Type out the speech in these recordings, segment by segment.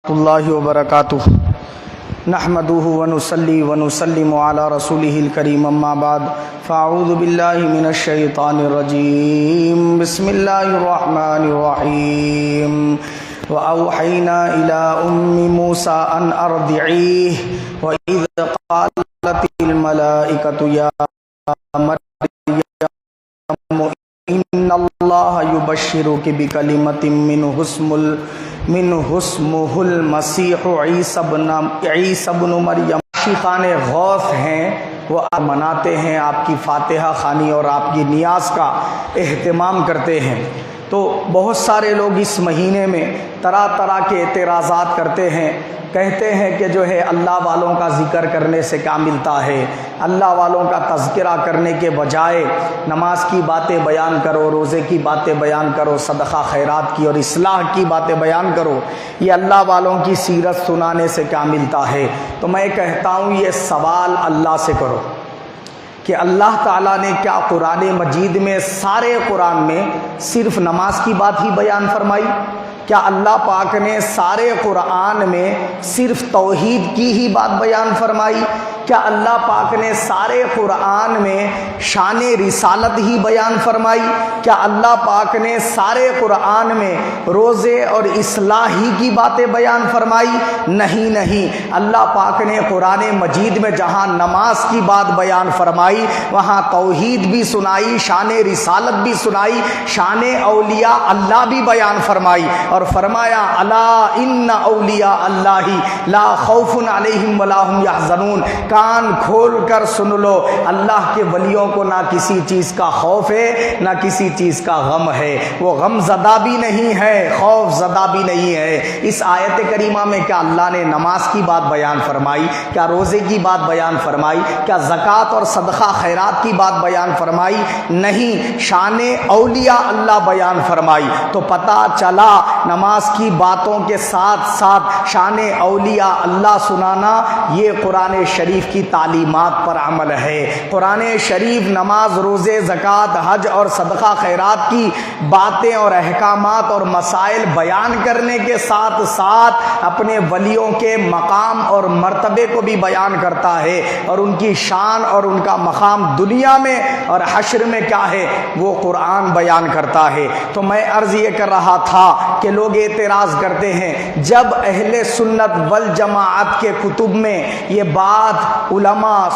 اللہ وبرکاتہ نحمده ونصلی ونسلم علی رسولہ الکریم اما بعد فاعوذ باللہ من الشیطان الرجیم بسم اللہ الرحمن الرحیم وأوحینا إلی موسیٰ أن أرضعیہ وإذ قالت الملائکۃ یا مریم ان اللہ یبشرک بکلمۃ منہ اسمہ المسیح عیسی ابن مریم۔ شیخان غوث ہیں، وہ مناتے ہیں، آپ کی فاتحہ خوانی اور آپ کی نیاز کا اہتمام کرتے ہیں۔ تو بہت سارے لوگ اس مہینے میں طرح طرح کے اعتراضات کرتے ہیں، کہتے ہیں کہ جو ہے اللہ والوں کا ذکر کرنے سے کیا ملتا ہے، اللہ والوں کا تذکرہ کرنے کے بجائے نماز کی باتیں بیان کرو، روزے کی باتیں بیان کرو، صدقہ خیرات کی اور اصلاح کی باتیں بیان کرو، یہ اللہ والوں کی سیرت سنانے سے کیا ملتا ہے۔ تو میں کہتا ہوں یہ سوال اللہ سے کرو کہ اللہ تعالیٰ نے کیا قرآن مجید میں سارے قرآن میں صرف نماز کی بات ہی بیان فرمائی؟ کیا اللہ پاک نے سارے قرآن میں صرف توحید کی ہی بات بیان فرمائی؟ کیا اللہ پاک نے سارے قرآن میں شان رسالت ہی بیان فرمائی؟ کیا اللہ پاک نے سارے قرآن میں روزے اور اصلاح ہی کی باتیں بیان فرمائی؟ نہیں، اللہ پاک نے قرآن مجید میں جہاں نماز کی بات بیان فرمائی وہاں توحید بھی سنائی، شان رسالت بھی سنائی، شان اولیاء اللہ بھی بیان فرمائی، اور فرمایا الا ان اولیاء اللہ لا خوف علیہم ولا هم یحزنون۔ کان کھول کر سن لو، اللہ کے ولیوں کو نہ کسی چیز کا خوف ہے نہ کسی چیز کا غم ہے، وہ غم زدہ بھی نہیں ہے، خوف زدہ بھی نہیں ہے۔ اس آیت کریمہ میں کیا اللہ نے نماز کی بات بیان فرمائی؟ کیا روزے کی بات بیان فرمائی؟ کیا زکوٰۃ اور صدقہ خیرات کی بات بیان فرمائی؟ نہیں، شان اولیاء اللہ بیان فرمائی۔ تو پتہ چلا نماز کی باتوں کے ساتھ ساتھ شان اولیاء اللہ سنانا یہ قرآن شریف کی تعلیمات پر عمل ہے۔ قرآن شریف نماز، روزے، زکوٰۃ، حج اور صدقہ خیرات کی باتیں اور احکامات اور مسائل بیان کرنے کے ساتھ ساتھ اپنے ولیوں کے مقام اور مرتبے کو بھی بیان کرتا ہے، اور ان کی شان اور ان کا مقام دنیا میں اور حشر میں کیا ہے وہ قرآن بیان کرتا ہے۔ تو میں عرض یہ کر رہا تھا کہ لوگ اعتراض کرتے ہیں جب اہل سنت والجماعت کے کتب میں یہ بات علماء،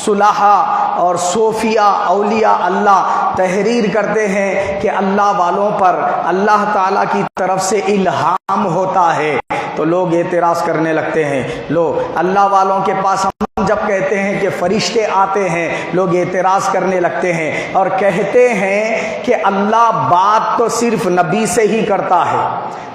صلحاء اور صوفیہ اولیاء اللہ تحریر کرتے ہیں کہ اللہ والوں پر اللہ تعالیٰ کی طرف سے الہام ہوتا ہے، تو لوگ اعتراض کرنے لگتے ہیں۔ لو اللہ والوں کے پاس ہم جب کہتے ہیں کہ فرشتے آتے ہیں، لوگ اعتراض کرنے لگتے ہیں اور کہتے ہیں کہ اللہ بات تو صرف نبی سے ہی کرتا ہے۔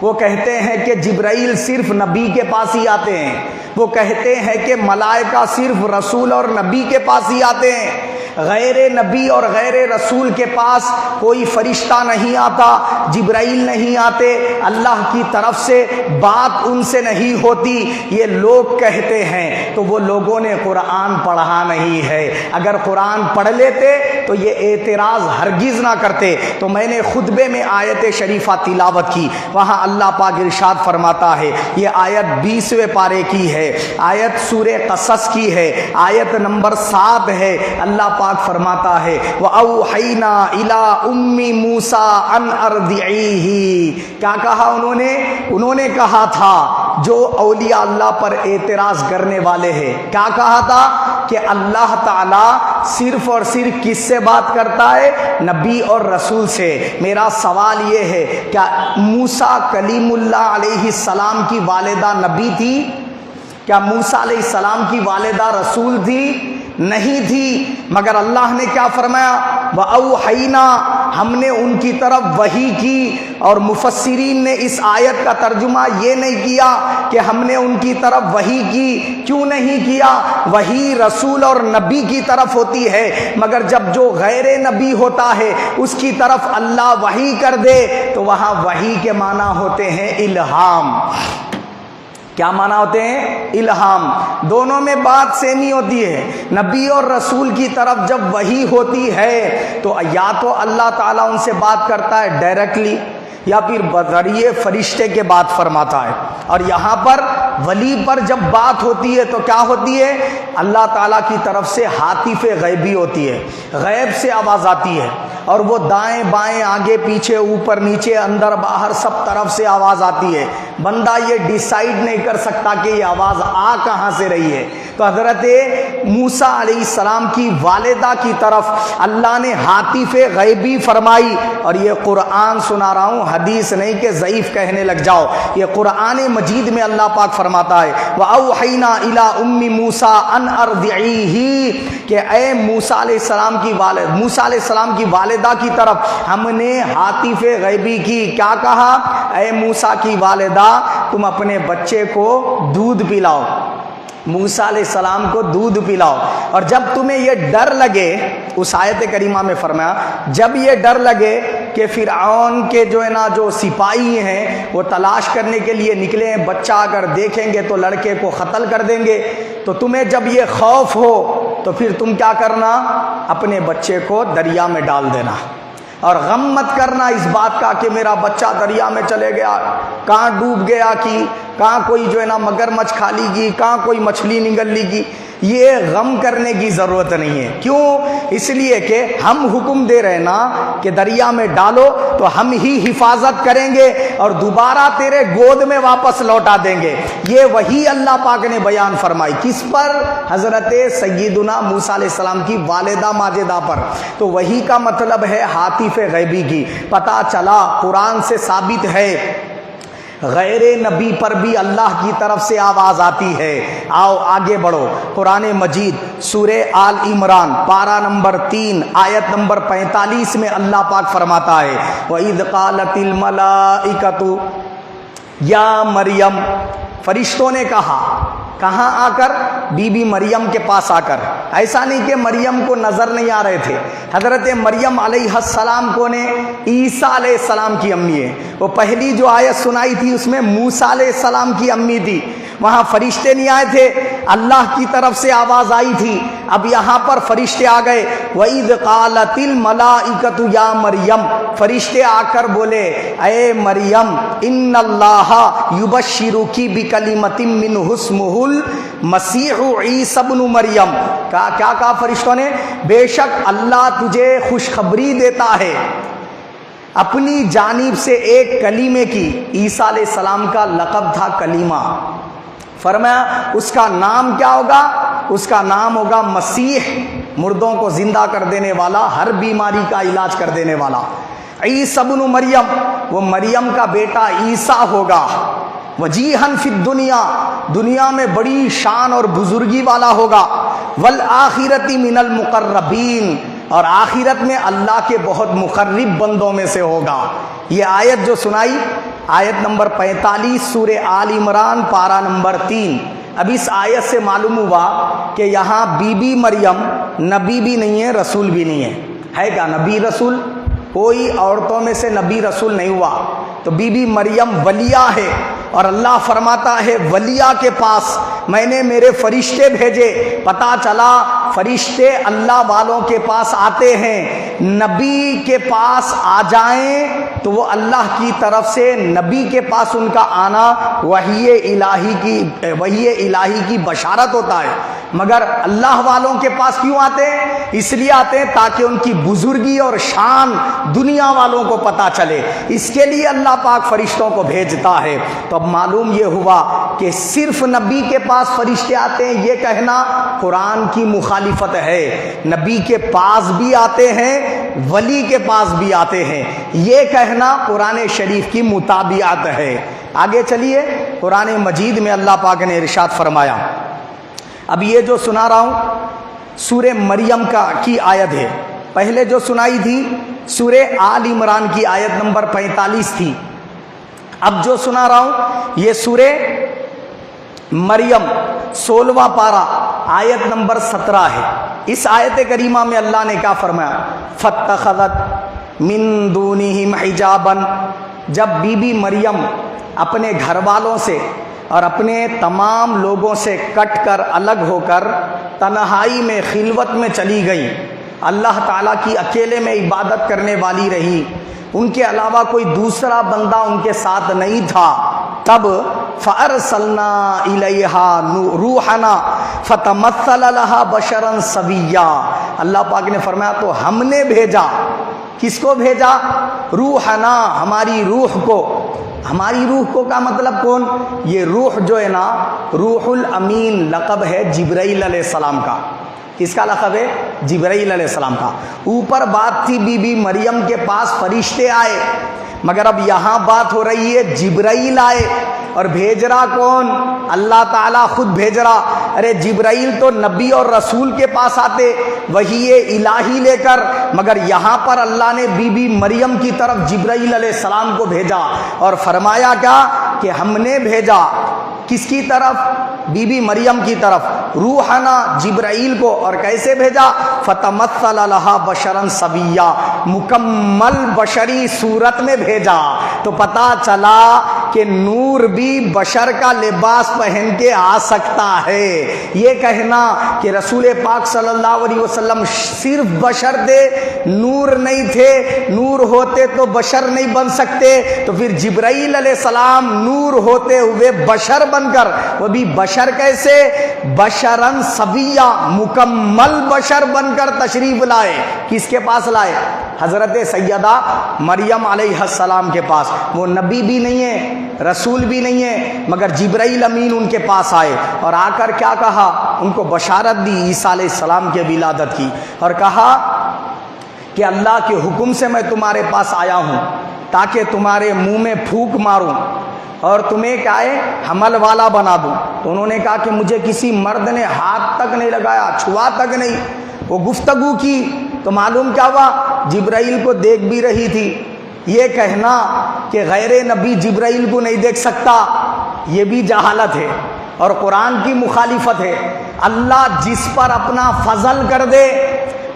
وہ کہتے ہیں کہ جبرائیل صرف نبی کے پاس ہی آتے ہیں، وہ کہتے ہیں کہ ملائکہ صرف رسول اور نبی کے پاس ہی آتے ہیں، غیر نبی اور غیر رسول کے پاس کوئی فرشتہ نہیں آتا، جبرائیل نہیں آتے، اللہ کی طرف سے بات ان سے نہیں ہوتی، یہ لوگ کہتے ہیں۔ تو وہ لوگوں نے قرآن پڑھا نہیں ہے، اگر قرآن پڑھ لیتے تو یہ اعتراض ہرگز نہ کرتے۔ تو میں نے خطبے میں آیت شریفہ تلاوت کی، وہاں اللہ پاک ارشاد فرماتا ہے، یہ آیت 20ویں پارے کی ہے، آیت سورہ قصص کی ہے، آیت نمبر 7 ہے۔ اللہ پاک فرماتا ہے وَأَوْحَيْنَا إِلَىٰ أُمِّ مُوسَىٰ أَنْ أَرْضِعِيهِ۔ کیا کہا انہوں نے کہا تھا جو اولیاء اللہ پر اعتراض کرنے والے ہیں، کیا کہا تھا کہ اللہ تعالیٰ صرف اور صرف کس سے بات کرتا ہے؟ نبی اور رسول سے۔ میرا سوال یہ ہے کیا موسیٰ کلیم اللہ علیہ السلام کی والدہ نبی تھی؟ کیا موسیٰ علیہ السلام کی والدہ رسول تھی؟ نہیں تھی، مگر اللہ نے کیا فرمایا؟ وَأَوْحَيْنَا، ہم نے ان کی طرف وحی کی۔ اور مفسرین نے اس آیت کا ترجمہ یہ نہیں کیا کہ ہم نے ان کی طرف وحی کی، کیوں نہیں کیا؟ وحی رسول اور نبی کی طرف ہوتی ہے، مگر جب جو غیر نبی ہوتا ہے اس کی طرف اللہ وحی کر دے تو وہاں وحی کے معنی ہوتے ہیں الہام۔ کیا معنی ہوتے ہیں؟ الہام۔ دونوں میں بات سیمی ہوتی ہے۔ نبی اور رسول کی طرف جب وحی ہوتی ہے تو یا تو اللہ تعالیٰ ان سے بات کرتا ہے ڈائریکٹلی، یا پھر بذریعے فرشتے کے بات فرماتا ہے. اور یہاں پر ولی پر جب بات ہوتی ہے تو کیا ہوتی ہے؟ اللہ تعالیٰ کی طرف سے ہاتف غیبی ہوتی ہے، غیب سے آواز آتی ہے، اور وہ دائیں بائیں آگے پیچھے اوپر نیچے اندر باہر سب طرف سے آواز آتی ہے. بندہ یہ ڈیسائیڈ نہیں کر سکتا کہ یہ آواز آ کہاں سے رہی ہے. تو حضرت موسیٰ علیہ السلام کی والدہ کی طرف اللہ نے ہاتف غیبی فرمائی. اور یہ قرآن سنا رہا ہوں، حدیث نہیں کہ ضعیف کہنے لگ جاؤ. یہ قرآن مجید میں اللہ پاک فرماتا ہے وَأَوْحَيْنَا إِلَىٰ أُمِّ مُوسَىٰ أَنْ أَرْضِعِيهِ، کہ اے موسیٰ علیہ السلام کی والدہ کی طرف ہم نے ہاتف غیبی کی. کیا کہا؟ اے موسیٰ کی والدہ تم اپنے بچے کو دودھ پلاؤ، موسیٰ علیہ السلام کو دودھ پلاؤ. اور جب تمہیں یہ ڈر لگے، اس آیت کریمہ میں فرمایا جب یہ ڈر لگے کہ فرعون کے جو سپاہی ہیں وہ تلاش کرنے کے لیے نکلے ہیں، بچہ اگر دیکھیں گے تو لڑکے کو قتل کر دیں گے، تو تمہیں جب یہ خوف ہو تو پھر تم کیا کرنا؟ اپنے بچے کو دریا میں ڈال دینا، اور غم مت کرنا اس بات کا کہ میرا بچہ دریا میں چلے گیا، کہاں ڈوب گیا، کی کہاں کوئی مگرمچھ کھا لی گی، کہاں کوئی مچھلی نگل لی گی. یہ غم کرنے کی ضرورت نہیں ہے. کیوں؟ اس لیے کہ ہم حکم دے رہے نا کہ دریا میں ڈالو تو ہم ہی حفاظت کریں گے اور دوبارہ تیرے گود میں واپس لوٹا دیں گے. یہ وہی اللہ پاک نے بیان فرمائی. کس پر؟ حضرت سیدنا موسیٰ علیہ السلام کی والدہ ماجدہ پر. تو وہی کا مطلب ہے ہاتف غیبی کی. پتہ چلا قرآن سے ثابت ہے غیر نبی پر بھی اللہ کی طرف سے آواز آتی ہے. آؤ آگے بڑھو. قرآن مجید سورہ آل عمران پارہ نمبر 3 آیت نمبر 45 میں اللہ پاک فرماتا ہے وَإِذْ قَالَتِ الْمَلَائِكَةُ یا مریم، فرشتوں نے کہا. کہاں آ کر؟ بی بی مریم کے پاس آ کر. ایسا نہیں کہ مریم کو نظر نہیں آ رہے تھے. حضرت مریم علیہ السلام کو نے عیسیٰ علیہ السلام کی امی ہے. وہ پہلی جو آیت سنائی تھی اس میں موسیٰ علیہ السلام کی امی تھی. وہاں فرشتے نہیں آئے تھے، اللہ کی طرف سے آواز آئی تھی. اب یہاں پر فرشتے آ گئے. وَإِذْ قَالَتِ الْمَلَائِكَةُ یا مریم، فرشتے آ کر بولے اے مریم ان اللہ یبشرکی بکلمۃ منہ اسمہ المسیح عیسی ابن مریم. کیا کہا فرشتوں نے؟ بے شک اللہ تجھے خوشخبری دیتا ہے اپنی جانب سے ایک کلیمے کی. عیسیٰ علیہ السلام کا لقب تھا کلیمہ. فرمایا اس کا نام کیا ہوگا؟ اس کا نام ہوگا مسیح، مردوں کو زندہ کر دینے والا، ہر بیماری کا علاج کر دینے والا. عیسی ابن مریم، وہ مریم کا بیٹا عیسیٰ ہوگا. وجیہن فی الدنیا، دنیا میں بڑی شان اور بزرگی والا ہوگا. والآخرۃ من المقربین، اور آخرت میں اللہ کے بہت مقرب بندوں میں سے ہوگا. یہ آیت جو سنائی، آیت نمبر 45 سورہ آل عمران پارہ نمبر 3. اب اس آیت سے معلوم ہوا کہ یہاں بی بی مریم نبی بھی نہیں ہے، رسول بھی نہیں ہے. ہے کیا نبی رسول؟ کوئی عورتوں میں سے نبی رسول نہیں ہوا. تو بی بی مریم ولیہ ہے، اور اللہ فرماتا ہے ولیہ کے پاس میں نے میرے فرشتے بھیجے. پتہ چلا فرشتے اللہ والوں کے پاس آتے ہیں. نبی کے پاس آ جائیں تو وہ اللہ کی طرف سے نبی کے پاس ان کا آنا وحی الہی کی بشارت ہوتا ہے. مگر اللہ والوں کے پاس کیوں آتے ہیں؟ اس لیے آتے ہیں تاکہ ان کی بزرگی اور شان دنیا والوں کو پتہ چلے. اس کے لیے اللہ پاک فرشتوں کو بھیجتا ہے. تو اب معلوم یہ ہوا کہ صرف نبی کے پاس فرشتے آتے ہیں، یہ کہنا قرآن کی مخالفت ہے. نبی کے پاس بھی آتے ہیں، ولی کے پاس بھی آتے ہیں، یہ کہنا قرآن شریف کی مطابقت ہے. آگے چلیے. قرآن مجید میں اللہ پاک نے ارشاد فرمایا. اب یہ جو سنا رہا ہوں سورہ مریم کی آیت ہے. پہلے جو سنائی تھی سورہ آل عمران کی آیت نمبر 45 تھی. اب جو سنا رہا ہوں یہ سورہ مریم 16واں پارہ آیت نمبر 17 ہے. اس آیت کریمہ میں اللہ نے کیا فرمایا؟ فَاتَّخَذَتْ مِن دُونِهِمْ حِجَابًا، جب بی بی مریم اپنے گھر والوں سے اور اپنے تمام لوگوں سے کٹ کر الگ ہو کر تنہائی میں خلوت میں چلی گئی، اللہ تعالیٰ کی اکیلے میں عبادت کرنے والی رہی، ان کے علاوہ کوئی دوسرا بندہ ان کے ساتھ نہیں تھا، تب فارسلنا الیہا روحنا فتمثل لها بشرا سویا، اللہ پاک نے فرمایا تو ہم نے بھیجا، کس کو بھیجا؟ روحنا، ہماری روح کو۔ ہماری روح کو کا مطلب کون؟ یہ روح جو ہے نا، روح الامین لقب ہے جبرائیل علیہ السلام کا۔ کس کا لقب ہے؟ جبرائیل علیہ السلام کا۔ اوپر بات تھی بی بی مریم کے پاس فرشتے آئے، مگر اب یہاں بات ہو رہی ہے جبرائیل آئے، اور بھیج رہا کون؟ اللہ تعالیٰ خود بھیج رہا۔ ارے جبرائیل تو نبی اور رسول کے پاس آتے وحی الہی لے کر، مگر یہاں پر اللہ نے بی بی مریم کی طرف جبرائیل علیہ السلام کو بھیجا، اور فرمایا کیا کہ ہم نے بھیجا کس کی طرف؟ بی بی مریم کی طرف، روحنا جبرائیل کو۔ اور کیسے بھیجا؟ فتمثل لها بشرا سویا، مکمل بشری صورت میں بھیجا۔ تو پتہ چلا کہ نور بھی بشر کا لباس پہن کے آ سکتا ہے۔ یہ کہنا کہ رسول پاک صلی اللہ علیہ وسلم صرف بشر تھے، نور نہیں تھے، نور ہوتے تو بشر نہیں بن سکتے، تو پھر جبرائیل علیہ السلام نور ہوتے ہوئے بشر بن کر، وہ بھی بشر کیسے؟ بشرن سویا، مکمل بشر بن کر تشریف لائے۔ کس کے پاس لائے؟ حضرت سیدہ مریم علیہ السلام کے پاس۔ وہ نبی بھی نہیں ہے، رسول بھی نہیں ہے، مگر جبرائیل امین ان کے پاس آئے، اور آ کر کیا کہا؟ ان کو بشارت دی عیسیٰ علیہ السلام کے ولادت کی، اور کہا کہ اللہ کے حکم سے میں تمہارے پاس آیا ہوں تاکہ تمہارے منہ میں پھونک ماروں اور تمہیں کیا ہے حمل والا بنا دوں۔ تو انہوں نے کہا کہ مجھے کسی مرد نے ہاتھ تک نہیں لگایا، چھوا تک نہیں۔ وہ گفتگو کی تو معلوم کیا ہوا؟ جبرائیل کو دیکھ بھی رہی تھی۔ یہ کہنا کہ غیر نبی جبرائیل کو نہیں دیکھ سکتا، یہ بھی جہالت ہے اور قرآن کی مخالفت ہے۔ اللہ جس پر اپنا فضل کر دے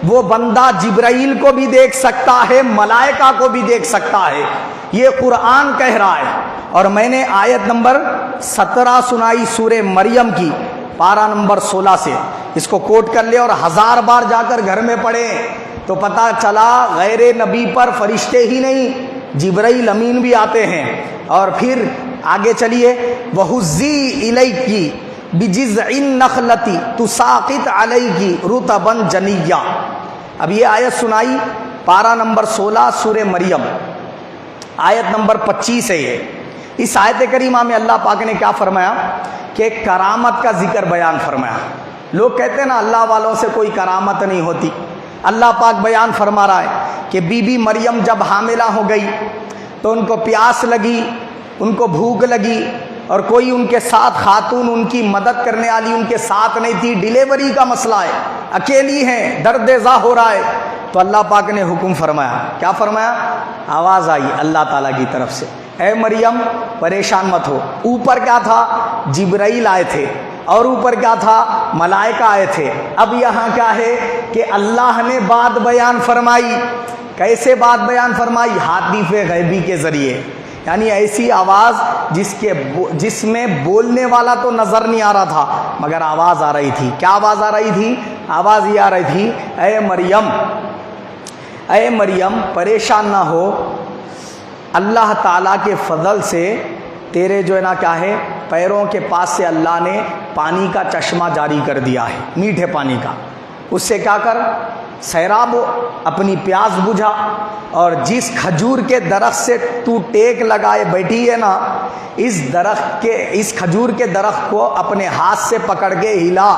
وہ بندہ جبرائیل کو بھی دیکھ سکتا ہے، ملائکہ کو بھی دیکھ سکتا ہے، یہ قرآن کہہ رہا ہے۔ اور میں نے آیت نمبر 17 سنائی سورہ مریم کی، پارہ نمبر 16 سے، اس کو کوٹ کر لے اور 1000 بار جا کر گھر میں پڑھیں تو پتہ چلا غیر نبی پر فرشتے ہی نہیں، جبرائیل امین بھی آتے ہیں۔ اور پھر آگے چلیے، وَهُزِّي إِلَيْكِ بِجِذْعِ النَّخْلَةِ تُسَاقِطْ عَلَيْكِ رُطَبًا جَنِيًّا۔ اب یہ آیت سنائی، پارہ نمبر 16 سورہ مریم، آیت نمبر 25 ہے یہ۔ اس آیت کریمہ میں اللہ پاک نے کیا فرمایا کہ کرامت کا ذکر بیان فرمایا۔ لوگ کہتے ہیں نا اللہ والوں سے کوئی کرامت نہیں ہوتی، اللہ پاک بیان فرما رہا ہے کہ بی بی مریم جب حاملہ ہو گئی تو ان کو پیاس لگی، ان کو بھوک لگی، اور کوئی ان کے ساتھ خاتون ان کی مدد کرنے والی ان کے ساتھ نہیں تھی، ڈیلیوری کا مسئلہ ہے، اکیلی ہیں، درد زا ہو رہا ہے، تو اللہ پاک نے حکم فرمایا۔ کیا فرمایا؟ آواز آئی اللہ تعالیٰ کی طرف سے، اے مریم پریشان مت ہو۔ اوپر کیا تھا؟ جبرائیل آئے تھے، اور اوپر کیا تھا؟ ملائکہ آئے تھے۔ اب یہاں کیا ہے کہ اللہ نے بات بیان فرمائی۔ کیسے بات بیان فرمائی؟ حادث غیبی کے ذریعے، یعنی ایسی آواز جس میں بولنے والا تو نظر نہیں آ رہا تھا مگر آواز آ رہی تھی۔ کیا آواز آ رہی تھی؟ آواز یہ آ رہی تھی، اے مریم، اے مریم پریشان نہ ہو، اللہ تعالیٰ کے فضل سے تیرے جو ہے نا کیا ہے پیروں کے پاس سے اللہ نے پانی کا چشمہ جاری کر دیا ہے، میٹھے پانی کا۔ اس سے کیا کر سیراب ہو، اپنی پیاس بجھا، اور جس کھجور کے درخت سے تو ٹیک لگائے بیٹھی ہے نا، اس کھجور کے درخت کو اپنے ہاتھ سے پکڑ کے ہلا۔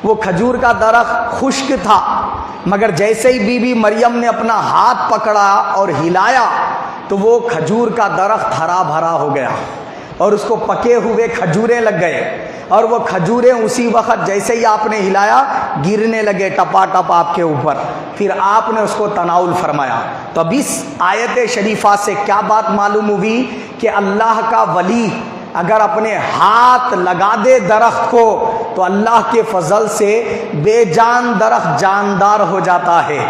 وہ کھجور کا درخت خشک تھا، مگر جیسے ہی بی بی مریم نے اپنا ہاتھ پکڑا اور ہلایا تو وہ کھجور کا درخت ہرا بھرا ہو گیا، اور اس کو پکے ہوئے کھجوریں لگ گئے، اور وہ کھجوریں اسی وقت جیسے ہی آپ نے ہلایا گرنے لگے ٹپا ٹپ آپ کے اوپر۔ پھر آپ نے اس کو تناول فرمایا۔ تو اب اس آیت شریفہ سے کیا بات معلوم ہوئی کہ اللہ کا ولی اگر اپنے ہاتھ لگا دے درخت کو تو اللہ کے فضل سے بے جان درخت جاندار ہو جاتا ہے،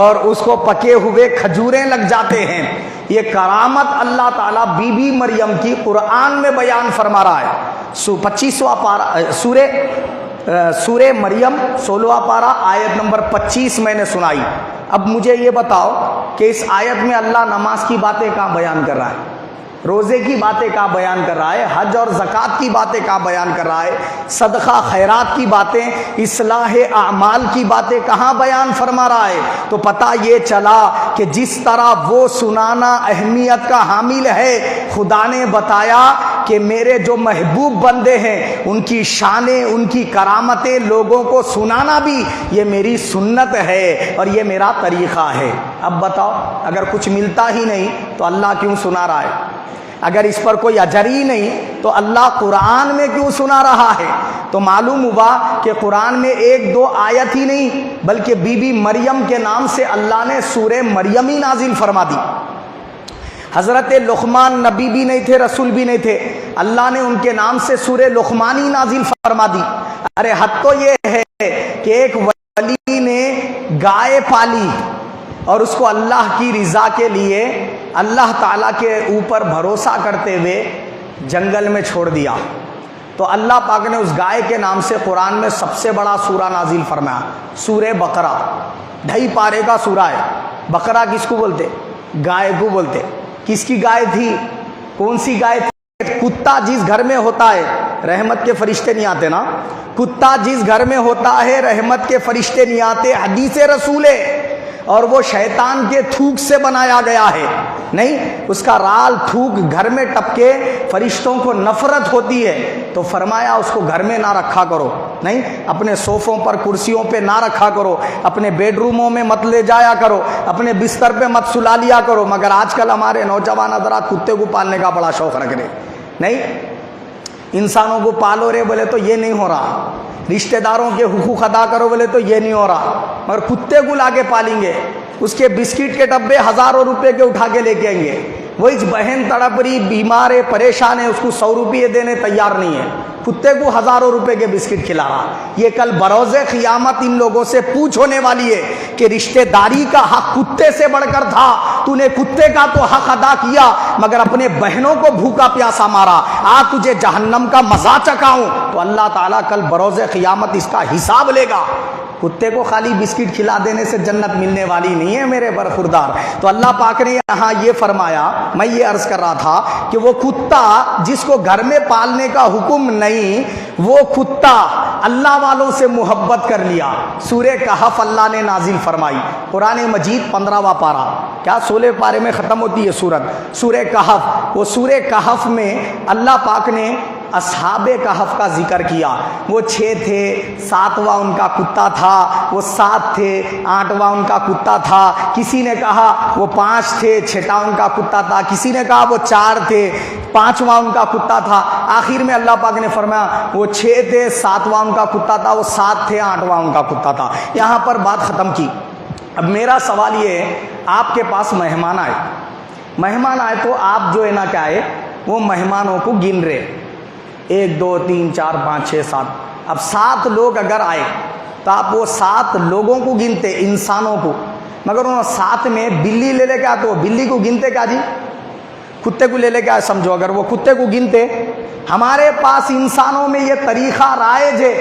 اور اس کو پکے ہوئے کھجوریں لگ جاتے ہیں۔ یہ کرامت اللہ تعالیٰ بی بی مریم کی قرآن میں بیان فرما رہا ہے۔ 25واں پارہ سورہ مریم 16واں پارہ آیت نمبر 25 میں نے سنائی۔ اب مجھے یہ بتاؤ کہ اس آیت میں اللہ نماز کی باتیں کہاں بیان کر رہا ہے، روزے کی باتیں کہاں بیان کر رہا ہے، حج اور زکوٰۃ کی باتیں کہاں بیان کر رہا ہے، صدقہ خیرات کی باتیں، اصلاح اعمال کی باتیں کہاں بیان فرما رہا ہے؟ تو پتہ یہ چلا کہ جس طرح وہ سنانا اہمیت کا حامل ہے، خدا نے بتایا کہ میرے جو محبوب بندے ہیں ان کی شانیں، ان کی کرامتیں لوگوں کو سنانا بھی یہ میری سنت ہے اور یہ میرا طریقہ ہے۔ اب بتاؤ، اگر کچھ ملتا ہی نہیں تو اللہ کیوں سنا رہا ہے؟ اگر اس پر کوئی اجر ہی نہیں تو اللہ قرآن میں کیوں سنا رہا ہے؟ تو معلوم ہوا کہ قرآن میں ایک دو آیت ہی نہیں بلکہ بی بی مریم کے نام سے اللہ نے سورہ مریم ہی نازل فرما دی۔ حضرت لقمان نبی بھی نہیں تھے، رسول بھی نہیں تھے، اللہ نے ان کے نام سے سورہ لقمان ہی نازل فرما دی۔ ارے حد تو یہ ہے کہ ایک ولی نے گائے پالی اور اس کو اللہ کی رضا کے لیے اللہ تعالیٰ کے اوپر بھروسہ کرتے ہوئے جنگل میں چھوڑ دیا، تو اللہ پاک نے اس گائے کے نام سے قرآن میں سب سے بڑا سورہ نازل فرمایا، سورہ بقرہ۔ 2.5 پارے کا سورہ ہے۔ بقرہ کس کو بولتے؟ گائے کو بولتے۔ کس کی گائے تھی؟ کون سی گائے تھی؟ کتا جس گھر میں ہوتا ہے رحمت کے فرشتے نہیں آتے نا، کتا جس گھر میں ہوتا ہے رحمت کے فرشتے نہیں آتے، حدیث رسول ہے، اور وہ شیطان کے تھوک سے بنایا گیا ہے، نہیں اس کا رال تھوک گھر میں ٹپکے فرشتوں کو نفرت ہوتی ہے، تو فرمایا اس کو گھر میں نہ رکھا کرو، نہیں اپنے صوفوں پر کرسیوں پہ نہ رکھا کرو، اپنے بیڈ روموں میں مت لے جایا کرو، اپنے بستر پہ مت سلا لیا کرو۔ مگر آج کل ہمارے نوجوان حضرات کتے کو پالنے کا بڑا شوق رکھ رہے، نہیں انسانوں کو پالو رے بولے تو یہ نہیں ہو رہا، رشتہ داروں کے حقوق ادا کرو بولے تو یہ نہیں ہو رہا، مگر کتے کو لا کے پالیں گے، اس کے بسکٹ کے ڈبے ہزاروں روپے کے اٹھا کے لے کے آئیں گے۔ وہی بہن تڑپ رہی، بیمار ہے، پریشان ہے، اس کو 100 روپے دینے تیار نہیں ہے، کتے کو ہزاروں روپے کے بسکٹ کھلا رہا۔ یہ کل بروز قیامت ان لوگوں سے پوچھ ہونے والی ہے کہ رشتہ داری کا حق کتے سے بڑھ کر تھا، تو نے کتے کا تو حق ادا کیا مگر اپنے بہنوں کو بھوکا پیاسا مارا، آج تجھے جہنم کا مزہ چکھاؤں۔ تو اللہ تعالیٰ کل بروز قیامت اس کا حساب لے گا۔ کتے کو خالی بسکٹ کھلا دینے سے جنت ملنے والی نہیں ہے میرے برخوردار۔ تو اللہ پاک نے یہاں یہ فرمایا، میں یہ عرض کر رہا تھا کہ وہ کتا جس کو گھر میں پالنے کا حکم نہیں، وہ کتا اللہ والوں سے محبت کر لیا۔ سورہ کہف اللہ نے نازل فرمائی، قرآن مجید 15واں پارہ، کیا 16 پارے میں ختم ہوتی ہے سورت، سورہ کہف۔ وہ سورہ کہف میں اللہ پاک نے اصحاب کہف کا ذکر کیا۔ وہ 6 تھے، 7واں ان کا کتا تھا، وہ 7 تھے، 8واں ان کا کتا تھا، کسی نے کہا وہ 5 تھے، 6واں ان کا کتا تھا، کسی نے کہا وہ 4 تھے، 5واں ان کا کتا تھا۔ آخر میں اللہ پاک نے فرمایا وہ 6 تھے، 7واں ان کا کتا تھا، وہ 7 تھے، 8واں ان کا کتا تھا۔ یہاں پر بات ختم کی۔ اب میرا سوال یہ ہے، آپ کے پاس مہمان آئے تو آپ جو ہے نا کیا ہے، وہ مہمانوں کو گن رہے، 1 2 3 4 5 6 7۔ اب 7 لوگ اگر آئے تو آپ وہ 7 لوگوں کو گنتے، انسانوں کو، مگر انہوں 7 میں بلی لے لے کے آتے، وہ بلی کو گنتے کیا جی؟ کتے کو لے لے کے آئے سمجھو، اگر وہ کتے کو گنتے۔ ہمارے پاس انسانوں میں یہ طریقہ رائج ہے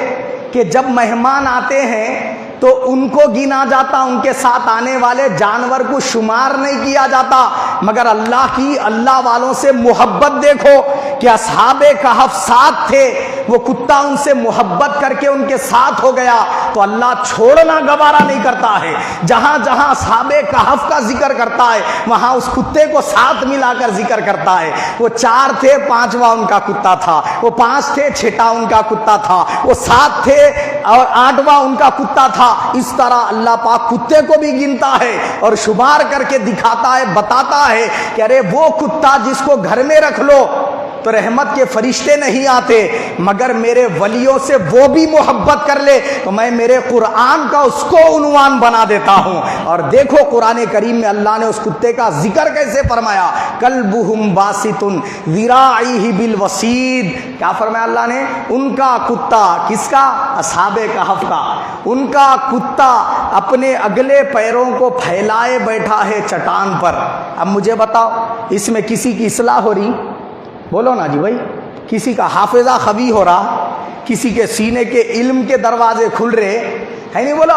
کہ جب مہمان آتے ہیں تو ان کو گنا جاتا، ان کے ساتھ آنے والے جانور کو شمار نہیں کیا جاتا، مگر اللہ والوں سے محبت دیکھو کہ اصحاب کہف 7 تھے، وہ کتا ان سے محبت کر کے ان کے ساتھ ہو گیا، تو اللہ چھوڑنا گوارا نہیں کرتا ہے۔ جہاں جہاں اصحاب کہف کا ذکر کرتا ہے وہاں اس کتے کو ساتھ ملا کر ذکر کرتا ہے۔ وہ 4 تھے، 5واں ان کا کتا تھا، وہ 5 تھے، 6واں ان کا کتا تھا، وہ 7 تھے اور 8واں ان کا کتا تھا۔ اس طرح اللہ پاک کتے کو بھی گنتا ہے اور شمار کر کے دکھاتا ہے، بتاتا ہے کہ ارے وہ کتا جس کو گھر میں رکھ لو تو رحمت کے فرشتے نہیں آتے، مگر میرے ولیوں سے وہ بھی محبت کر لے تو میں میرے قرآن کا اس کو عنوان بنا دیتا ہوں۔ اور دیکھو قرآن کریم میں اللہ نے اس کتے کا ذکر کیسے فرمایا، کلبہم باسط ذراعیہ بالوصید۔ کیا فرمایا اللہ نے؟ ان کا کتا، کس کا؟ اصحاب کہف کا۔ ان کا کتا اپنے اگلے پیروں کو پھیلائے بیٹھا ہے چٹان پر۔ اب مجھے بتاؤ، اس میں کسی کی اصلاح ہو رہی؟ بولو نا جی بھائی، کسی کا حافظہ قوی ہو رہا، کسی کے سینے کے علم کے دروازے کھل رہے ہے نہیں؟ بولو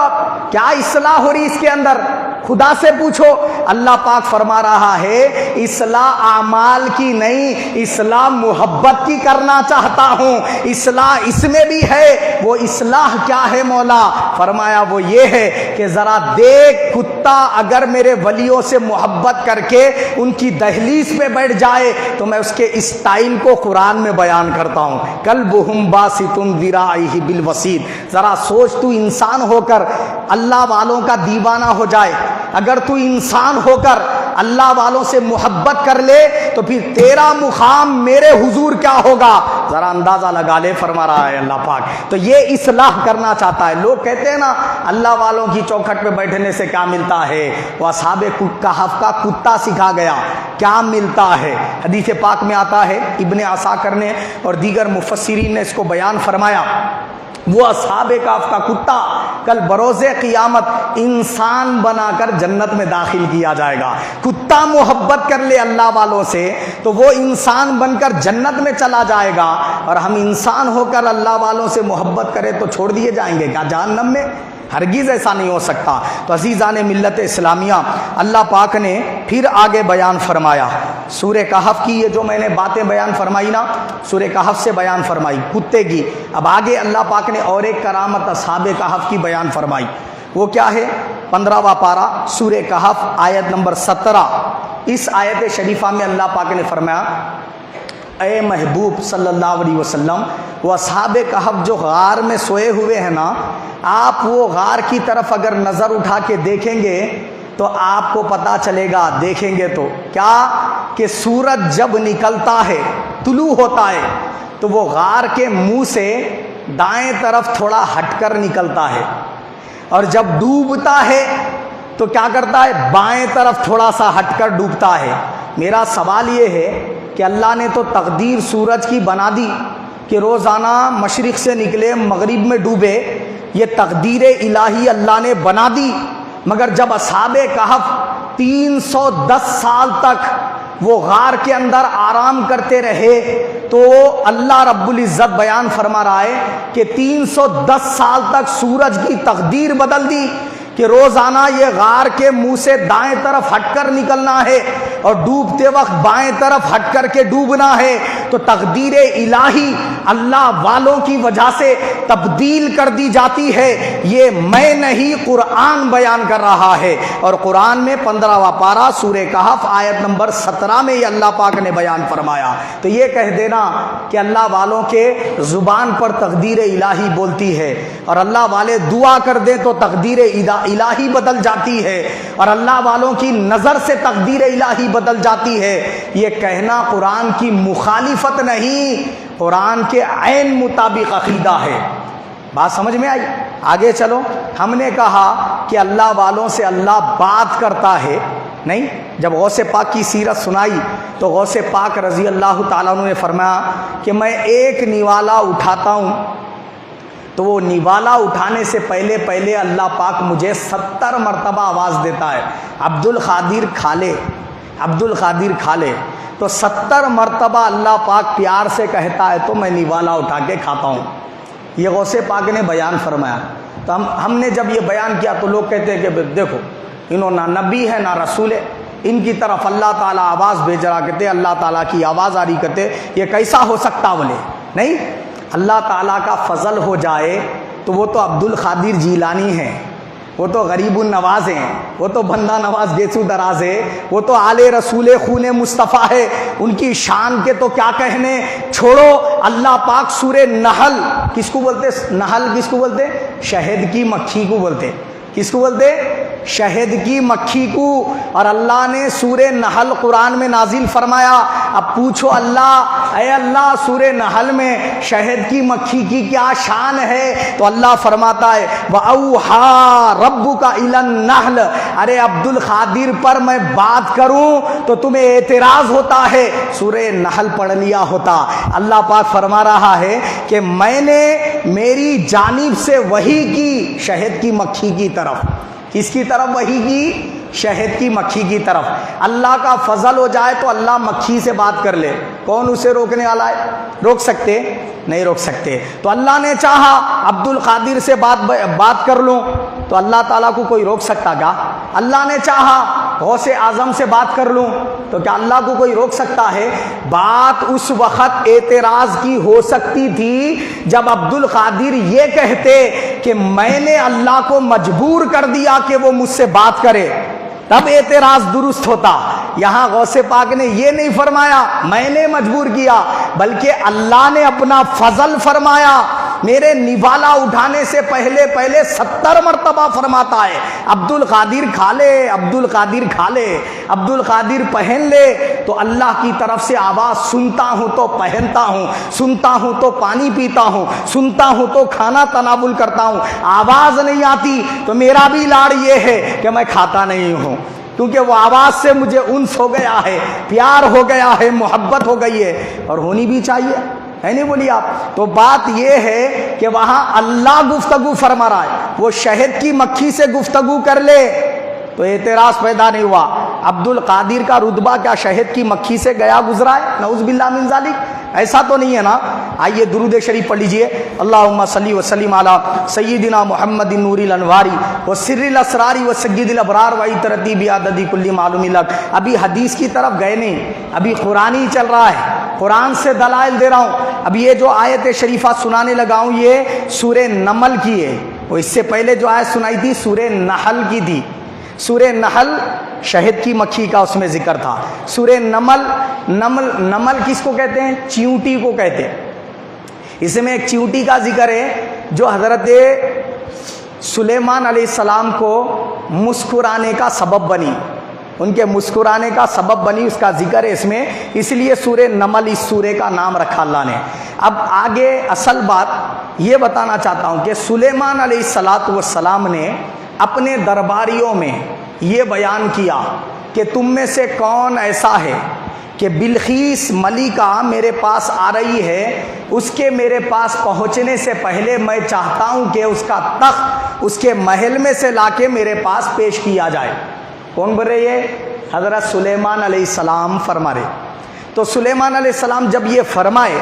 کیا اصلاح ہو رہی اس کے اندر؟ خدا سے پوچھو۔ اللہ پاک فرما رہا ہے اصلاح اعمال کی نہیں، اصلاح محبت کی کرنا چاہتا ہوں، اصلاح اس میں بھی ہے۔ وہ اصلاح کیا ہے مولا؟ فرمایا وہ یہ ہے کہ ذرا دیکھ، کتا اگر میرے ولیوں سے محبت کر کے ان کی دہلیز پہ بیٹھ جائے تو میں اس کے اسٹائل کو قرآن میں بیان کرتا ہوں، کلبہم باسط ذراعیہ بالوسیط۔ ذرا سوچ، تو انسان ہو کر اللہ والوں کا دیوانہ ہو جائے، اگر تو انسان ہو کر اللہ والوں سے محبت کر لے تو پھر تیرا مقام میرے حضور کیا ہوگا؟ ذرا اندازہ لگا لے، فرما رہا ہے اللہ پاک۔ تو یہ اصلاح کرنا چاہتا ہے۔ لوگ کہتے ہیں نا اللہ والوں کی چوکھٹ پہ بیٹھنے سے کیا ملتا ہے؟ وہ اصحاب کہف کا کتا سکھا گیا، کیا ملتا ہے؟ حدیث پاک میں آتا ہے، ابن عساکر نے اور دیگر مفسرین نے اس کو بیان فرمایا، وہ اصحاب کہف کا کتا کل بروز قیامت انسان بنا کر جنت میں داخل کیا جائے گا۔ کتا محبت کر لے اللہ والوں سے تو وہ انسان بن کر جنت میں چلا جائے گا، اور ہم انسان ہو کر اللہ والوں سے محبت کریں تو چھوڑ دیے جائیں گے کیا جہنم میں؟ ہرگز ایسا نہیں ہو سکتا۔ تو عزیزان ملت اسلامیہ، اللہ پاک نے پھر آگے بیان فرمایا سورہ کہف کی، یہ جو میں نے باتیں بیان فرمائی نا سورہ کہف سے بیان فرمائی کتے کی، اب آگے اللہ پاک نے اور ایک کرامت اصحاب کہف کی بیان فرمائی۔ وہ کیا ہے؟ 15واں پارہ سورہ کہف آیت نمبر 17۔ اس آیت شریفہ میں اللہ پاک نے فرمایا، اے محبوب صلی اللہ علیہ وسلم، وہ اصحاب کہف جو غار میں سوئے ہوئے ہیں نا، آپ وہ غار کی طرف اگر نظر اٹھا کے دیکھیں گے تو آپ کو پتہ چلے گا، دیکھیں گے تو کیا کہ سورج جب نکلتا ہے، طلوع ہوتا ہے، تو وہ غار کے منہ سے دائیں طرف تھوڑا ہٹ کر نکلتا ہے، اور جب ڈوبتا ہے تو کیا کرتا ہے؟ بائیں طرف تھوڑا سا ہٹ کر ڈوبتا ہے۔ میرا سوال یہ ہے کہ اللہ نے تو تقدیر سورج کی بنا دی کہ روزانہ مشرق سے نکلے مغرب میں ڈوبے، یہ تقدیر الہی اللہ نے بنا دی، مگر جب اصحاب کہف 310 سال تک وہ غار کے اندر آرام کرتے رہے تو اللہ رب العزت بیان فرما رہا ہے کہ 310 سال تک سورج کی تقدیر بدل دی کہ روزانہ یہ غار کے منہ سے دائیں طرف ہٹ کر نکلنا ہے اور ڈوبتے وقت بائیں طرف ہٹ کر کے ڈوبنا ہے۔ تو تقدیر الہی اللہ والوں کی وجہ سے تبدیل کر دی جاتی ہے، یہ میں نہیں قرآن بیان کر رہا ہے۔ اور قرآن میں 15واں پارہ سورہ کہف آیت نمبر 17 میں یہ اللہ پاک نے بیان فرمایا۔ تو یہ کہہ دینا کہ اللہ والوں کے زبان پر تقدیر الہی بولتی ہے، اور اللہ والے دعا کر دیں تو تقدیر الہی بدل جاتی ہے، اور اللہ والوں کی نظر سے تقدیر الہی بدل جاتی ہے، یہ کہنا قرآن کی مخالفت نہیں، قرآن کے عین مطابق عقیدہ ہے۔ بات سمجھ میں آئی؟ آگے چلو، ہم نے کہا کہ اللہ والوں سے اللہ بات کرتا ہے نہیں؟ جب غوث پاک کی سیرت سنائی تو غوث پاک رضی اللہ تعالیٰ عنہ نے فرمایا کہ میں ایک نوالا اٹھاتا ہوں تو وہ نوالا اٹھانے سے پہلے اللہ پاک مجھے 70 مرتبہ آواز دیتا ہے، عبد القادر کھا لے، تو 70 مرتبہ اللہ پاک پیار سے کہتا ہے تو میں نوالا اٹھا کے کھاتا ہوں۔ یہ غوث پاک نے بیان فرمایا۔ تو ہم نے جب یہ بیان کیا تو لوگ کہتے ہیں کہ دیکھو انہوں نہ نبی ہے نہ رسول ہے، ان کی طرف اللہ تعالیٰ آواز بھیج رہا، کہتے اللہ تعالیٰ کی آواز آ رہی، کہتے یہ کیسا ہو سکتا؟ بولے نہیں، اللہ تعالیٰ کا فضل ہو جائے تو وہ تو عبد القادر جیلانی ہیں، وہ تو غریب النواز ہیں، وہ تو بندہ نواز گیسو دراز ہے، وہ تو آل رسول خون مصطفیٰ ہے، ان کی شان کے تو کیا کہنے، چھوڑو۔ اللہ پاک سورہ نحل کس کو بولتے؟ نحل کس کو بولتے؟ شہد کی مکھی کو بولتے۔ کس کو بولتے؟ شہد کی مکھی کو۔ اور اللہ نے سورہ نحل قرآن میں نازل فرمایا۔ اب پوچھو اللہ، اے اللہ سورہ نحل میں شہد کی مکھی کی کیا شان ہے؟ تو اللہ فرماتا ہے وَأَوْحَى رَبُّكَ إِلَى النَّحْلِ، ارے عبد القادر پر میں بات کروں تو تمہیں اعتراض ہوتا ہے، سورہ نحل پڑھ لیا ہوتا۔ اللہ پاک فرما رہا ہے کہ میں نے میری جانب سے وحی کی شہد کی مکھی کی طرف۔ کس کی طرف وحی کی؟ شہد کی مکھی کی طرف۔ اللہ کا فضل ہو جائے تو اللہ مکھی سے بات کر لے، کون اسے روکنے والا ہے؟ روک سکتے؟ نہیں روک سکتے۔ تو اللہ نے چاہا عبد القادر سے بات کر لوں تو اللہ تعالیٰ کو کوئی روک سکتا کیا؟ اللہ نے چاہا غوث اعظم سے بات کر لوں تو کیا اللہ کو کوئی روک سکتا ہے؟ بات اس وقت اعتراض کی ہو سکتی تھی جب عبد القادر یہ کہتے کہ میں نے اللہ کو مجبور کر دیا کہ وہ مجھ سے بات کرے، تب اعتراض درست ہوتا۔ یہاں غوث پاک نے یہ نہیں فرمایا میں نے مجبور کیا، بلکہ اللہ نے اپنا فضل فرمایا۔ میرے نوالا اٹھانے سے پہلے 70 مرتبہ فرماتا ہے عبد القادر کھا لے، عبد القادر کھا لے، عبد القادر پہن لے، تو اللہ کی طرف سے آواز سنتا ہوں تو پہنتا ہوں، سنتا ہوں تو پانی پیتا ہوں، سنتا ہوں تو کھانا تناول کرتا ہوں۔ آواز نہیں آتی تو میرا بھی لاڑ یہ ہے کہ میں کھاتا نہیں ہوں، کیونکہ وہ آواز سے مجھے انس ہو گیا ہے، پیار ہو گیا ہے، محبت ہو گئی ہے، اور ہونی بھی چاہیے، ہے نہیں بولی آپ؟ تو بات یہ ہے کہ وہاں اللہ گفتگو فرما رہا ہے، وہ شہد کی مکھی سے گفتگو کر لے تو اعتراض پیدا نہیں ہوا۔ عبد القادر کا رتبہ کیا شہد کی مکھی سے گیا گزرا ہے؟ نعوذ باللہ من ذالک، ایسا تو نہیں ہے نا۔ آئیے درود شریف پڑھ لیجئے، اللہم صلی وسلم علی سیدنا محمد نور الانواری و سر الاسرار و سید الابرار و ترتیب عدد کل معلوم لک۔ ابھی حدیث کی طرف گئے نہیں، ابھی قرآن ہی چل رہا ہے، قرآن سے دلائل دے رہا ہوں۔ اب یہ جو آیت شریفہ سنانے لگا ہوں یہ سورہ نمل کی ہے، وہ اس سے پہلے جو آیت سنائی تھی سورہ نحل کی تھی۔ سورہ نحل شہد کی مکھی کا اس میں ذکر تھا۔ سورہ نمل کس کو کہتے ہیں؟ چیونٹی کو کہتے ہیں۔ اس میں ایک چیونٹی کا ذکر ہے جو حضرت سلیمان علیہ السلام کو مسکرانے کا سبب بنی، ان کے مسکرانے کا سبب بنی، اس کا ذکر ہے اس میں، اس لیے سورہ نمل اس سورے کا نام رکھا اللہ نے۔ اب آگے اصل بات یہ بتانا چاہتا ہوں کہ سلیمان علیہ السلام نے اپنے درباریوں میں یہ بیان کیا کہ تم میں سے کون ایسا ہے کہ بلقیس ملکہ میرے پاس آ رہی ہے، اس کے میرے پاس پہنچنے سے پہلے میں چاہتا ہوں کہ اس کا تخت اس کے محل میں سے لا کے میرے پاس پیش کیا جائے۔ کون بول رہے یہ؟ حضرت سلیمان علیہ السلام فرما رہے۔ تو سلیمان علیہ السلام جب یہ فرمائے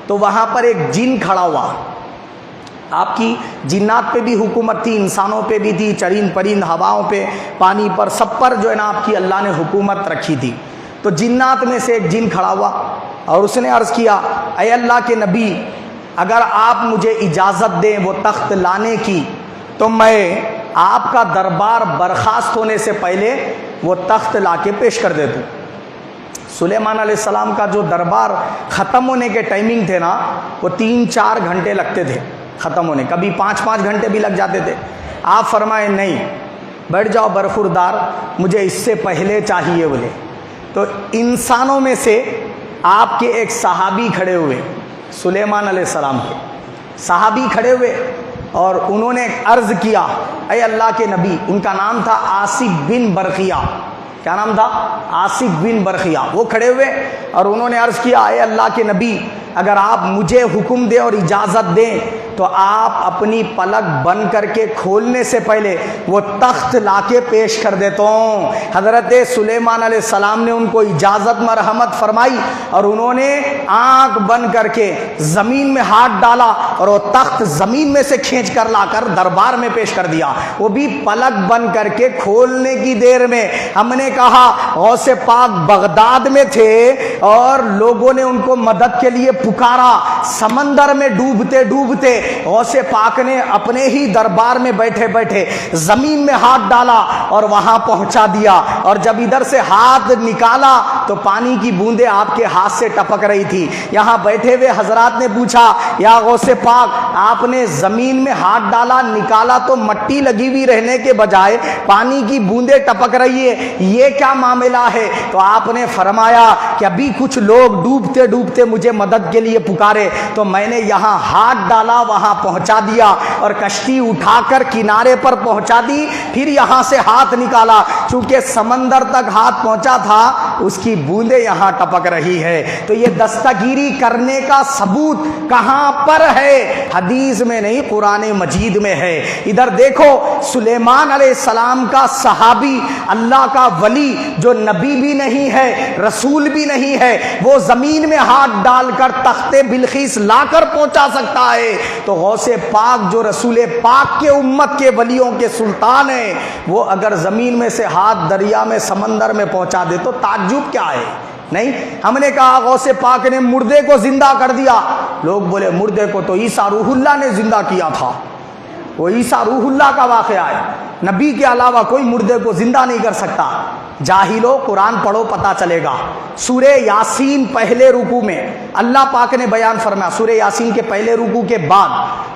تو وہاں پر ایک جن کھڑا ہوا۔ آپ کی جنات پہ بھی حکومت تھی، انسانوں پہ بھی تھی، چرند پرند، ہواؤں پہ، پانی پر، سب پر جو ہے نا آپ کی اللہ نے حکومت رکھی تھی۔ تو جنات میں سے ایک جن کھڑا ہوا اور اس نے عرض کیا اے اللہ کے نبی، اگر آپ مجھے اجازت دیں وہ تخت لانے کی تو میں آپ کا دربار برخاست ہونے سے پہلے وہ تخت لا کے پیش کر دے دوں۔ سلیمان علیہ السلام کا جو دربار ختم ہونے کے ٹائمنگ تھے نا وہ 3-4 گھنٹے لگتے تھے ختم ہونے، کبھی 5-5 گھنٹے بھی لگ جاتے تھے۔ آپ فرمائے نہیں، بیٹھ جاؤ برخوردار، مجھے اس سے پہلے چاہیے بولے۔ تو انسانوں میں سے آپ کے ایک صحابی کھڑے ہوئے، سلیمان علیہ السلام کے صحابی کھڑے ہوئے اور انہوں نے عرض کیا اے اللہ کے نبی، ان کا نام تھا آصف بن برقیہ۔ کیا نام تھا؟ آصف بن برقیہ۔ وہ کھڑے ہوئے اور انہوں نے عرض کیا اے اللہ کے نبی، اگر آپ مجھے حکم دیں اور اجازت دیں تو آپ اپنی پلک بند کر کے کھولنے سے پہلے وہ تخت لا کے پیش کر دیتا ہوں۔ حضرت سلیمان علیہ السلام نے ان کو اجازت مرحمت فرمائی اور انہوں نے آنکھ بند کر کے زمین میں ہاتھ ڈالا اور وہ تخت زمین میں سے کھینچ کر لا کر دربار میں پیش کر دیا، وہ بھی پلک بند کر کے کھولنے کی دیر میں۔ ہم نے کہا غوث پاک بغداد میں تھے اور لوگوں نے ان کو مدد کے لیے پکارا، سمندر میں ڈوبتے ڈوبتے غوث پاک نے اپنے ہی دربار میں بیٹھے بیٹھے زمین میں ہاتھ ڈالا اور وہاں پہنچا دیا، اور جب ادھر سے ہاتھ نکالا تو پانی کی بوندیں آپ کے ہاتھ سے ٹپک رہی تھی۔ یہاں بیٹھے ہوئے حضرات نے پوچھا یا غوث پاک، آپ نے زمین میں ہاتھ ڈالا نکالا تو مٹی لگی ہوئی رہنے کے بجائے پانی کی بوندیں ٹپک رہی ہے، یہ کیا معاملہ ہے؟ تو آپ نے فرمایا کہ ابھی کچھ لوگ ڈوبتے ڈوبتے مجھے مدد کے لیے پکارے تو میں نے یہاں ہاتھ ڈالا، وہاں پہنچا دیا اور کشتی اٹھا کر کنارے پر پہنچا دی، پھر یہاں سے ہاتھ نکالا، چونکہ سمندر تک ہاتھ پہنچا تھا، اس کی کی بوندیں یہاں ٹپک رہی ہے۔ تو یہ دستگیری کرنے کا ثبوت کہاں پر ہے؟ حدیث میں نہیں، قرآن مجید میں ہے۔ ادھر دیکھو، سلیمان علیہ السلام کا صحابی، اللہ کا ولی جو نبی بھی نہیں ہے رسول بھی نہیں ہے، وہ زمین میں ہاتھ ڈال کر تخت بلقیس لا کر پہنچا سکتا ہے، تو غوث پاک جو رسول پاک کے امت کے ولیوں کے سلطان ہیں، وہ اگر زمین میں سے ہاتھ دریا میں سمندر میں پہنچا دے تو تعجب کیا ہے؟ نہیں، ہم نے کہا غوث پاک نے مردے کو زندہ کر دیا، لوگ بولے مردے کو تو عیسیٰ روح اللہ نے زندہ کیا تھا، وہ عیسیٰ روح اللہ کا واقعہ ہے، نبی کے علاوہ کوئی مردے کو زندہ نہیں کر سکتا۔ جاہلو، قرآن پڑھو پتہ چلے گا۔ سورہ یاسین پہلے رکوع میں اللہ پاک نے بیان فرمایا، سورہ یاسین کے پہلے رکوع کے بعد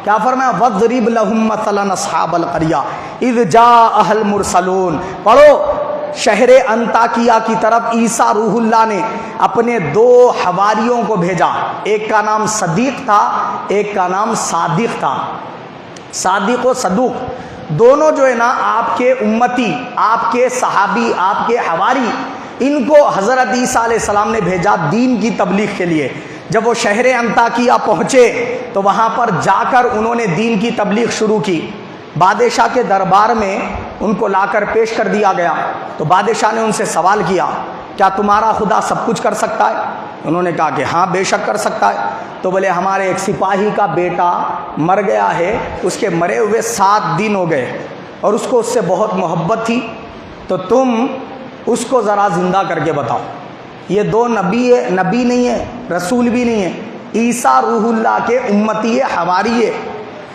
کیا فرمایا؟ وَاضْرِبْ لَهُم مَّثَلًا أَصْحَابَ الْقَرْيَةِ إِذْ جَاءَهَا الْمُرْسَلُونَ۔ پڑھو، شہر انطاکیہ کی طرف عیسیٰ روح اللہ نے اپنے دو حواریوں کو بھیجا، ایک کا نام صدیق تھا، ایک کا نام صادق تھا۔ صادق و صدوق دونوں جو ہے نا آپ کے امتی، آپ کے صحابی، آپ کے حواری، ان کو حضرت عیسیٰ علیہ السلام نے بھیجا دین کی تبلیغ کے لیے۔ جب وہ شہر انطاکیہ پہنچے تو وہاں پر جا کر انہوں نے دین کی تبلیغ شروع کی۔ بادشاہ کے دربار میں ان کو لا کر پیش کر دیا گیا، تو بادشاہ نے ان سے سوال کیا، کیا تمہارا خدا سب کچھ کر سکتا ہے؟ انہوں نے کہا کہ ہاں بے شک کر سکتا ہے۔ تو بولے ہمارے ایک سپاہی کا بیٹا مر گیا ہے، اس کے مرے ہوئے 7 دن ہو گئے اور اس کو اس سے بہت محبت تھی، تو تم اس کو ذرا زندہ کر کے بتاؤ۔ یہ دو نبی نہیں ہے، رسول بھی نہیں ہے، عیسیٰ روح اللہ کے امتی حواری ہے،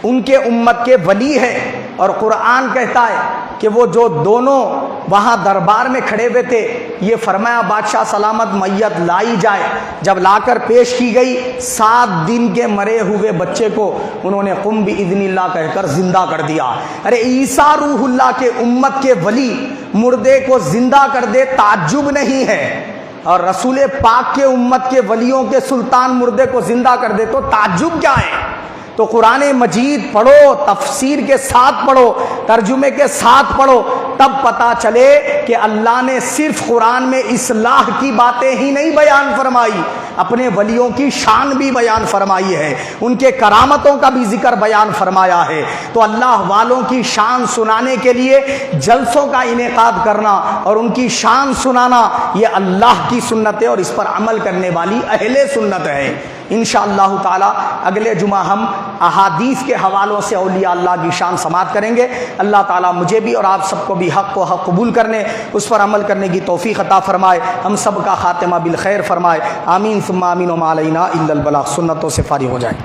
ان کے امت کے ولی ہے، اور قرآن کہتا ہے کہ وہ جو دونوں وہاں دربار میں کھڑے ہوئے تھے، یہ فرمایا بادشاہ سلامت میت لائی جائے۔ جب لا کر پیش کی گئی، 7 دن کے مرے ہوئے بچے کو انہوں نے قم باذن اللہ کہہ کر زندہ کر دیا۔ ارے عیسیٰ روح اللہ کے امت کے ولی مردے کو زندہ کر دے، تعجب نہیں ہے، اور رسول پاک کے امت کے ولیوں کے سلطان مردے کو زندہ کر دے تو تعجب کیا ہے؟ تو قرآن مجید پڑھو، تفسیر کے ساتھ پڑھو، ترجمے کے ساتھ پڑھو، تب پتہ چلے کہ اللہ نے صرف قرآن میں اصلاح کی باتیں ہی نہیں بیان فرمائی، اپنے ولیوں کی شان بھی بیان فرمائی ہے، ان کے کرامتوں کا بھی ذکر بیان فرمایا ہے۔ تو اللہ والوں کی شان سنانے کے لیے جلسوں کا انعقاد کرنا اور ان کی شان سنانا، یہ اللہ کی سنت ہے اور اس پر عمل کرنے والی اہل سنت ہے۔ انشاءاللہ تعالی اگلے جمعہ ہم احادیث کے حوالوں سے اولیاء اللہ کی شان سماعت کریں گے۔ اللہ تعالیٰ مجھے بھی اور آپ سب کو بھی حق کو حق قبول کرنے، اس پر عمل کرنے کی توفیق عطا فرمائے، ہم سب کا خاتمہ بالخیر فرمائے، آمین ثم آمین، وما علینا الا البلاغ۔ سنتوں سے فارغ ہو جائیں۔